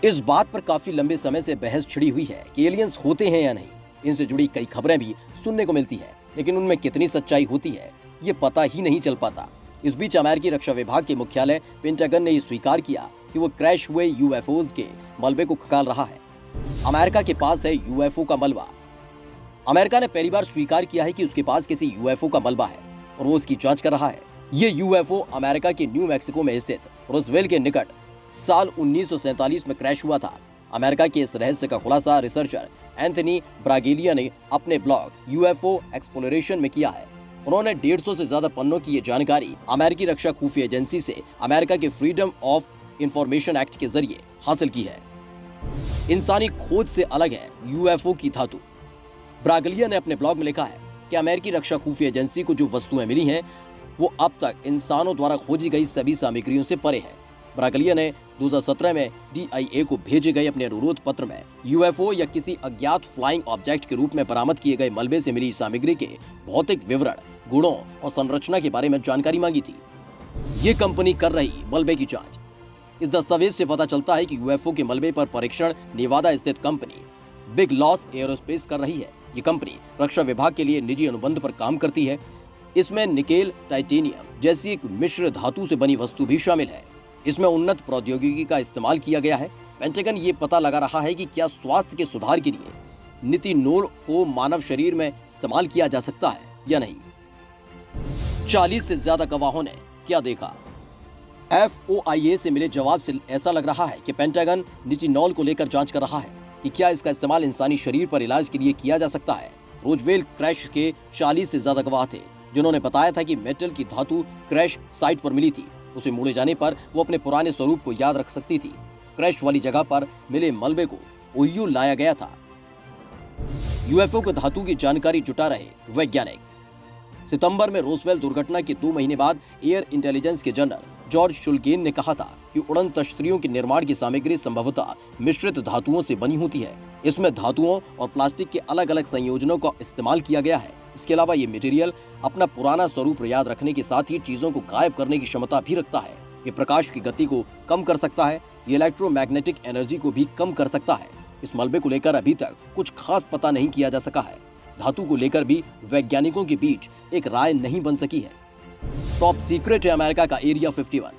इस बात पर काफी लंबे समय से बहस छिड़ी हुई है कि एलियंस होते हैं या नहीं। इनसे जुड़ी कई खबरें भी सुनने को मिलती हैं, लेकिन उनमें कितनी सच्चाई होती है ये पता ही नहीं चल पाता। इस बीच अमेरिकी रक्षा विभाग के मुख्यालय पेंटागन ने स्वीकार किया कि वो क्रैश हुए यूएफओज के मलबे को खंगाल रहा है। अमेरिका के पास है यूएफओ का मलबा। अमेरिका ने पहली बार स्वीकार किया है कि उसके पास किसी यूएफओ का मलबा है और वो उसकी जांच कर रहा है। ये यूएफओ अमेरिका के न्यू मैक्सिको में स्थित रोजवेल के निकट साल 1947 में क्रैश हुआ था। अमेरिका के इस रहस्य का खुलासा रिसर्चर एंथनी ब्रागेलिया ने अपने ब्लॉग यूएफओ एक्सप्लोरेशन में किया है। उन्होंने 150 से ज्यादा पन्नों की ये जानकारी अमेरिकी रक्षा खुफिया एजेंसी से अमेरिका के फ्रीडम ऑफ इंफॉर्मेशन एक्ट के जरिए हासिल की है। इंसानी खोज से अलग है यूएफओ की धातु। ब्रागलिया ने अपने ब्लॉग में लिखा है कि अमेरिकी रक्षा खुफिया एजेंसी को जो वस्तुएं मिली हैं वो अब तक इंसानों द्वारा खोजी गई सभी सामग्रियों से परे है। ब्रागलिया ने 2017 में DIA को भेजे गए अपने अनुरोध पत्र में यूएफओ या किसी अज्ञात फ्लाइंग ऑब्जेक्ट के रूप में बरामद किए गए मलबे से मिली सामग्री के भौतिक विवरण, गुणों और संरचना के बारे में जानकारी मांगी थी। ये कंपनी कर रही मलबे की जांच। इस दस्तावेज से पता चलता है कि यूएफओ के मलबे पर परीक्षण नेवादा स्थित कंपनी बिग लॉस एयरोस्पेस कर रही है। ये कंपनी रक्षा विभाग के लिए निजी अनुबंध पर काम करती है। इसमें निकेल, टाइटेनियम जैसी एक मिश्र धातु से बनी वस्तु भी शामिल है। इसमें उन्नत प्रौद्योगिकी का इस्तेमाल किया गया है। पेंटागन ये पता लगा रहा है कि क्या स्वास्थ्य के सुधार के लिए नितिनोल को मानव शरीर में इस्तेमाल किया जा सकता है या नहीं। 40 से ज्यादा गवाहों ने क्या देखा। FOIA से मिले जवाब से ऐसा लग रहा है कि पेंटागन नितिनोल को लेकर जांच कर रहा है कि क्या इसका इस्तेमाल इंसानी शरीर पर इलाज के लिए किया जा सकता है। रोजवेल क्रैश के 40 से ज्यादा गवाह थे जिन्होंने बताया था कि मेटल की धातु क्रैश साइट पर मिली थी। उसे मोड़े जाने पर वो अपने पुराने स्वरूप को याद रख सकती थी। क्रैश वाली जगह पर मिले मलबे को ओहियो लाया गया था। यूएफओ को धातु की जानकारी जुटा रहे वैज्ञानिक। सितंबर में रोजवेल दुर्घटना के 2 महीने बाद एयर इंटेलिजेंस के जनरल जॉर्ज शुल्गेन ने कहा था कि उड़न तश्तरियों के निर्माण की सामग्री संभवतः मिश्रित धातुओं से बनी होती है। इसमें धातुओं और प्लास्टिक के अलग अलग संयोजनों का इस्तेमाल किया गया है। इसके अलावा ये मटेरियल अपना पुराना स्वरूप याद रखने के साथ ही चीजों को गायब करने की क्षमता भी रखता है। ये प्रकाश की गति को कम कर सकता है। ये इलेक्ट्रोमैग्नेटिक एनर्जी को भी कम कर सकता है। इस मलबे को लेकर अभी तक कुछ खास पता नहीं किया जा सका है। धातु को लेकर भी वैज्ञानिकों के बीच एक राय नहीं बन सकी है। टॉप सीक्रेट है अमेरिका का एरिया 51।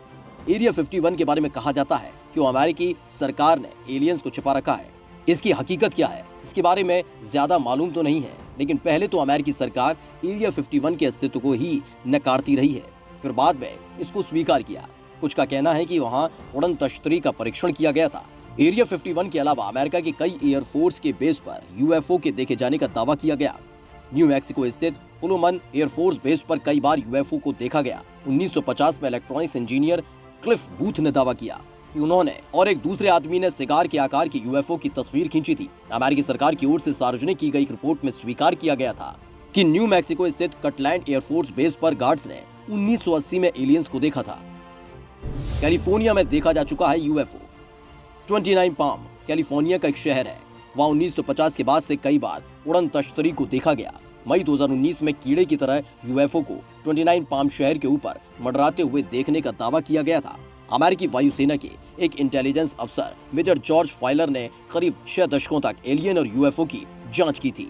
एरिया 51 के बारे में कहा जाता है कि वो अमेरिकी सरकार ने एलियंस को छिपा रखा है। इसकी हकीकत क्या है इसके बारे में ज्यादा मालूम तो नहीं है, लेकिन पहले तो अमेरिकी सरकार एरिया 51 के अस्तित्व को ही नकारती रही है, फिर बाद में इसको स्वीकार किया। कुछ का कहना है कि वहां उड़न तश्तरी का परीक्षण किया गया था। एरिया 51 के अलावा अमेरिका के कई एयरफोर्स के बेस पर यूएफओ के देखे जाने का दावा किया गया। न्यू मैक्सिको स्थित पुलोमन एयरफोर्स बेस पर कई बार यूएफओ को देखा गया। 1950 में इलेक्ट्रॉनिक्स इंजीनियर क्लिफ बूथ ने दावा किया कि उन्होंने और एक दूसरे आदमी ने सिगार के आकार के यूएफओ की तस्वीर खींची थी। अमेरिकी सरकार की ओर से सार्वजनिक की गई रिपोर्ट में स्वीकार किया गया था कि न्यू मैक्सिको स्थित कटलैंड एयरफोर्स बेस पर गार्ड्स ने 1980 में एलियंस को देखा था। कैलिफोर्निया में देखा जा चुका है यूएफओ। 29 पाम कैलिफोर्निया का एक शहर है। वहाँ 1950 के बाद से कई बार उड़न तश्तरी को देखा गया। मई 2019 में कीड़े की तरह यूएफओ को 29 पाम शहर के ऊपर मंडराते हुए देखने का दावा किया गया था। अमेरिकी वायुसेना के एक इंटेलिजेंस अफसर मेजर जॉर्ज फाइलर ने करीब 6 दशकों तक एलियन और यूएफओ की जांच की थी।